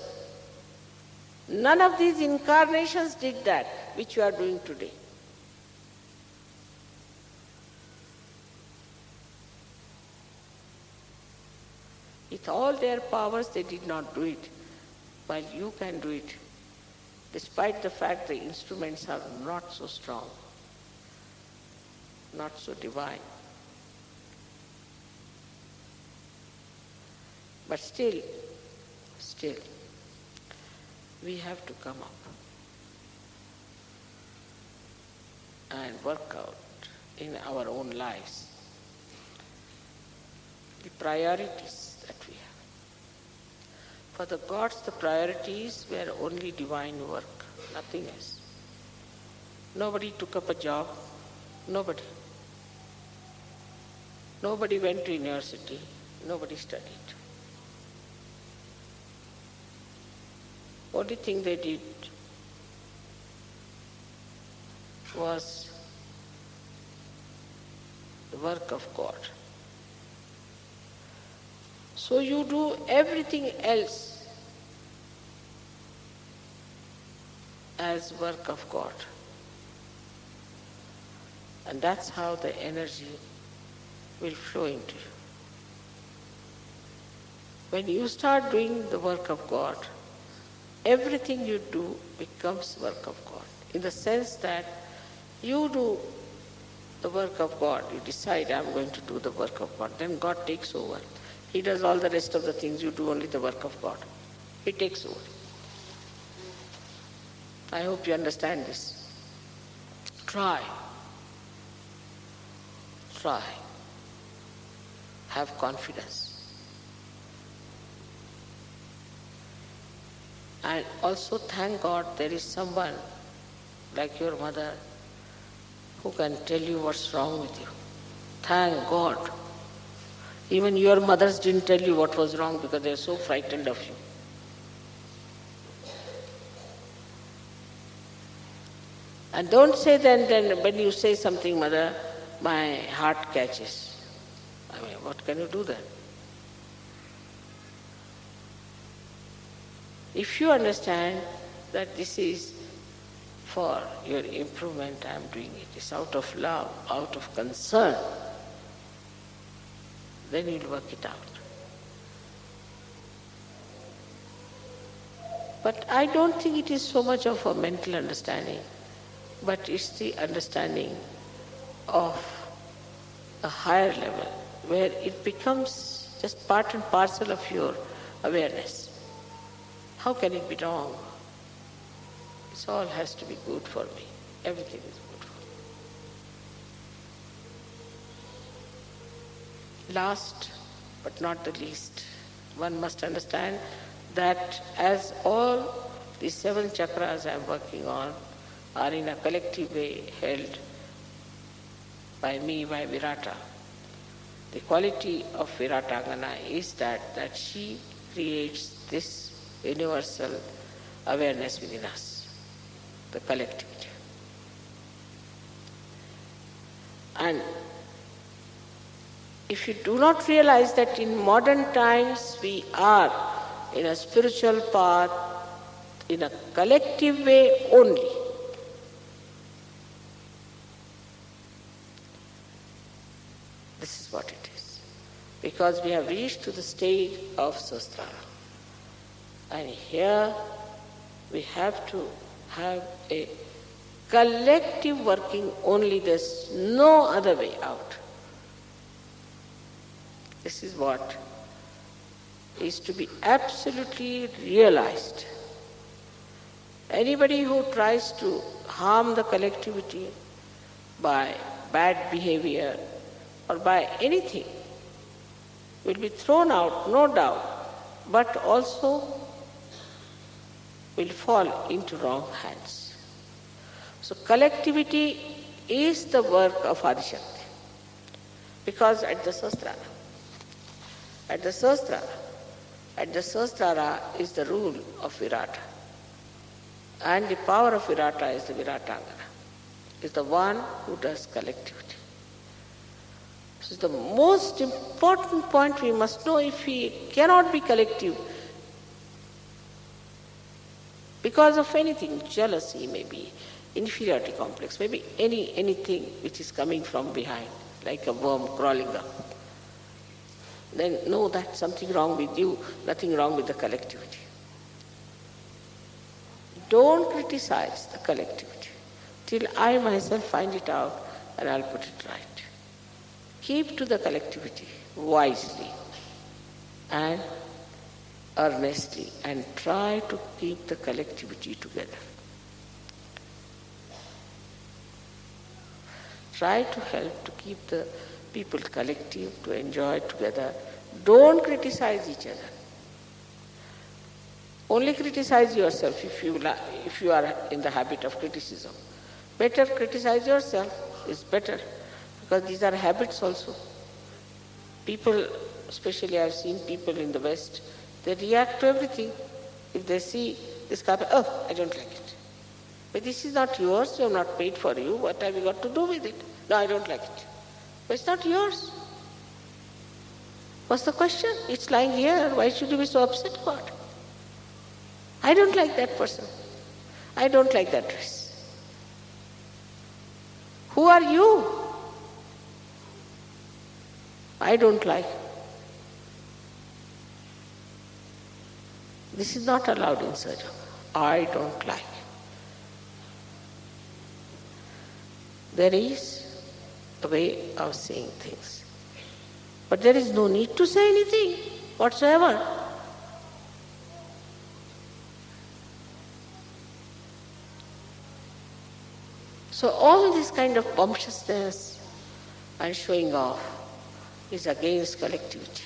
None of these incarnations did that, which you are doing today. With all their powers, they did not do it, while you can do it, despite the fact the instruments are not so strong, not so divine. But still, we have to come up and work out in our own lives the priorities that we have. For the gods, the priorities were only divine work, nothing else. Nobody took up a job, nobody. Nobody went to university, nobody studied. Only thing they did was the work of God. So you do everything else as work of God. And that's how the energy will flow into you. When you start doing the work of God, everything you do becomes work of God. In the sense that you do the work of God, you decide, I'm going to do the work of God, then God takes over. He does all the rest of the things, you do only the work of God. He takes over. I hope you understand this. Try. Have confidence. And also thank God there is someone like your mother who can tell you what's wrong with you. Thank God. Even your mothers didn't tell you what was wrong because they are so frightened of you. And don't say then when you say something, mother, my heart catches. I mean, what can you do then? If you understand that this is for your improvement, I am doing it, it's out of love, out of concern, then you'll work it out. But I don't think it is so much of a mental understanding, but it's the understanding of a higher level, where it becomes just part and parcel of your awareness. How can it be wrong? It all has to be good for me. Everything is good for me. Last but not the least, one must understand that as all the 7 chakras I am working on are in a collective way held by me, by Virata, the quality of Viratangana is that she creates this universal awareness within us, the collectivity. And if you do not realize that in modern times we are in a spiritual path in a collective way only, because we have reached to the stage of Sahasrara. And here we have to have a collective working only. There's no other way out. This is what is to be absolutely realized. Anybody who tries to harm the collectivity by bad behavior or by anything will be thrown out, no doubt, but also will fall into wrong hands. So collectivity is the work of Adishakti, because at the Sahasrara is the rule of Virata. And the power of Virata is the Viratangana, is the one who does collectivity. This is the most important point we must know. If we cannot be collective because of anything, jealousy maybe, inferiority complex, maybe anything which is coming from behind, like a worm crawling up, then know that something wrong with you, nothing wrong with the collectivity. Don't criticize the collectivity till I myself find it out and I'll put it right. Keep to the collectivity wisely and earnestly and try to keep the collectivity together. Try to help to keep the people collective, to enjoy together. Don't criticize each other. Only criticize yourself if you are in the habit of criticism. Better criticize yourself is better, because these are habits also. People, especially I've seen people in the West, they react to everything. If they see this carpet, oh, I don't like it. But this is not yours, you have not paid for you, what have you got to do with it? No, I don't like it. But it's not yours. What's the question? It's lying here, why should you be so upset about it? I don't like that person. I don't like that dress. Who are you? I don't like. This is not allowed in Sahaja. I don't like. There is a way of saying things. But there is no need to say anything whatsoever. So all this kind of bumptiousness and showing off is against collectivity.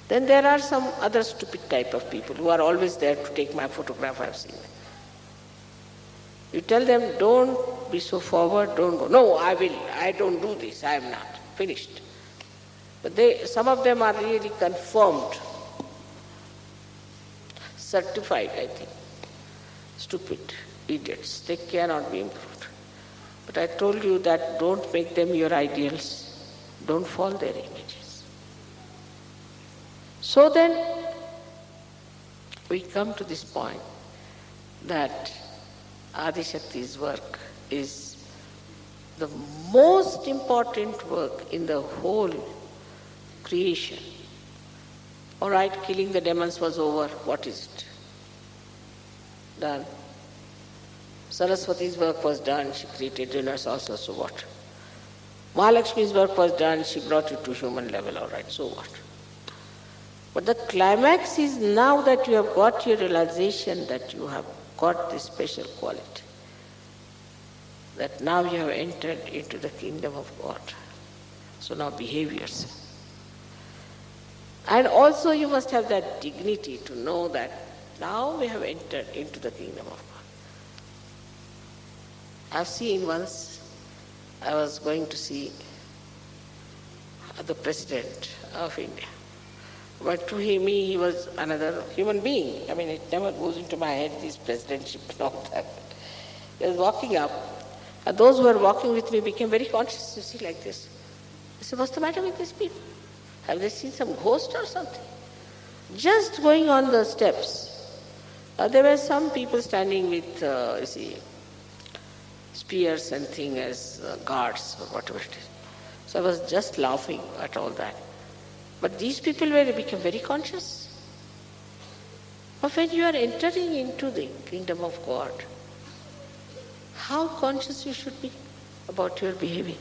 Then there are some other stupid type of people who are always there to take my photograph, I've seen them. You tell them, don't be so forward, don't go. No, I don't do this, I am not. Finished. But some of them are really confirmed, certified, I think. Stupid idiots. They cannot be improved. But I told you that don't make them your ideals. Don't fall their images. So then, we come to this point that Adishakti's work is the most important work in the whole creation. All right, killing the demons was over. What is it? Done. Saraswati's work was done. She created dinners also, so what? Mahalakshmi's work was done. She brought it to human level. All right, so what? But the climax is now that you have got your realization that you have got this special quality, that now you have entered into the kingdom of God. So now behave yourself. And also you must have that dignity to know that now we have entered into the kingdom of God. I've seen once, I was going to see the President of India. But to me, he was another human being. I mean, it never goes into my head, this presidentship and all that. He was walking up, and those who were walking with me became very conscious, you see, like this. I said, what's the matter with these people? Have they seen some ghost or something? Just going on the steps, there were some people standing with, spears and things as guards or whatever it is. So I was just laughing at all that. But these people become very conscious. But when you are entering into the kingdom of God, how conscious you should be about your behaving.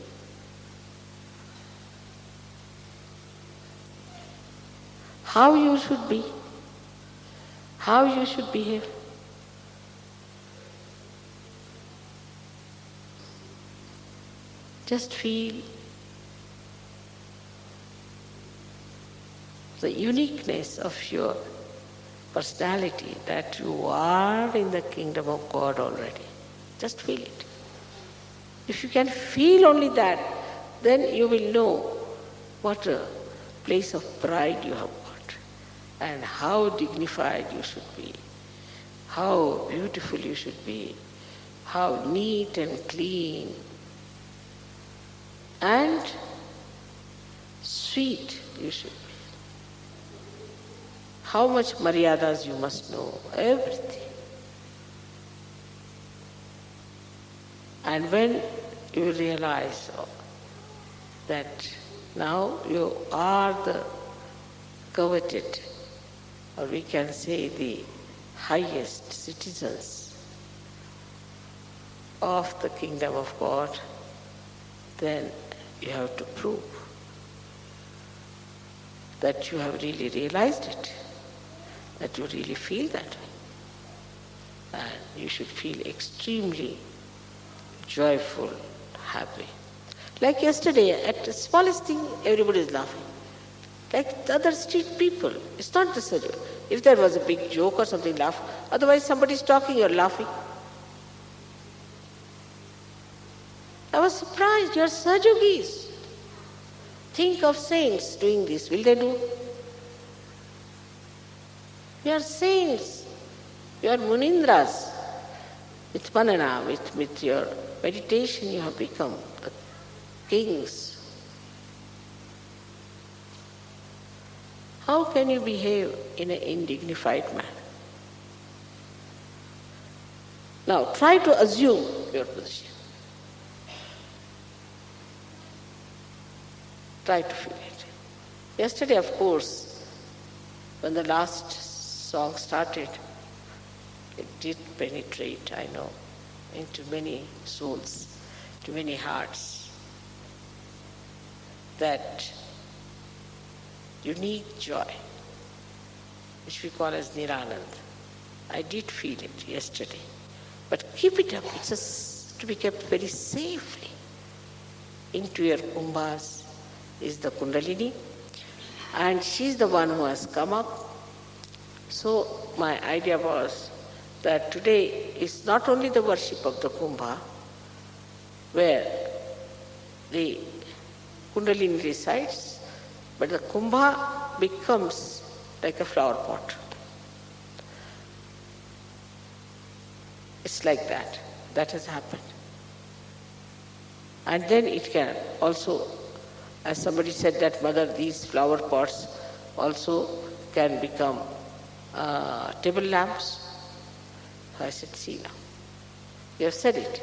How you should be, how you should behave. Just feel the uniqueness of your personality, that you are in the kingdom of God already. Just feel it. If you can feel only that, then you will know what a place of pride you have got and how dignified you should be, how beautiful you should be, how neat and clean and sweet you should be. How much maryadas you must know, everything. And when you realize that now you are the coveted, or we can say the highest citizens of the kingdom of God, then you have to prove that you have really realized it, that you really feel that way. And you should feel extremely joyful, happy. Like yesterday, at the smallest thing, everybody is laughing. Like the other street people. It's not the Saju. If there was a big joke or something, laugh. Otherwise, somebody is talking, you're laughing. I was surprised, you're Sajogis. Think of saints doing this. Will they do? You are saints. You are Munindras. With manana, with your meditation, you have become the kings. How can you behave in an indignified manner? Now, try to assume your position. Try to feel it. Yesterday, of course, when the last song started, it did penetrate, I know, into many souls, to many hearts. That unique joy, which we call as Niranand. I did feel it yesterday. But keep it up. It's to be kept very safely. Into your kumbhas is the Kundalini, and she's the one who has come up. So my idea was that today is not only the worship of the kumbha, where the Kundalini resides, but the kumbha becomes like a flower pot. It's like that. That has happened. And then it can also, as somebody said that, Mother, these flower pots also can become table lamps. I said, see now, you have said it.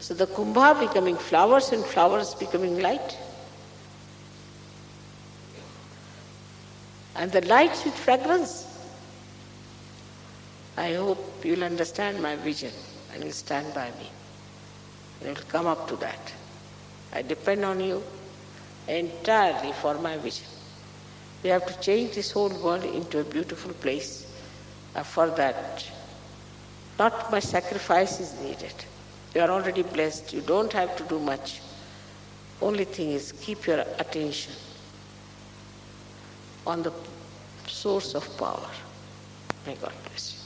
So the kumbha becoming flowers and flowers becoming light. And the lights with fragrance. I hope you'll understand my vision and you'll stand by me. And you'll come up to that. I depend on you entirely for my vision. We have to change this whole world into a beautiful place. For that, not much sacrifice is needed. You are already blessed. You don't have to do much. Only thing is keep your attention on the source of power. May God bless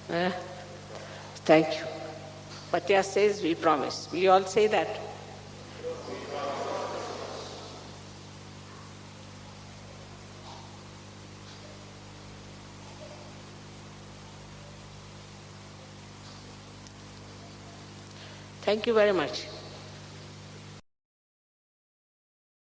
you. Thank you. Patya says we promise. Will you all say that? Thank you very much.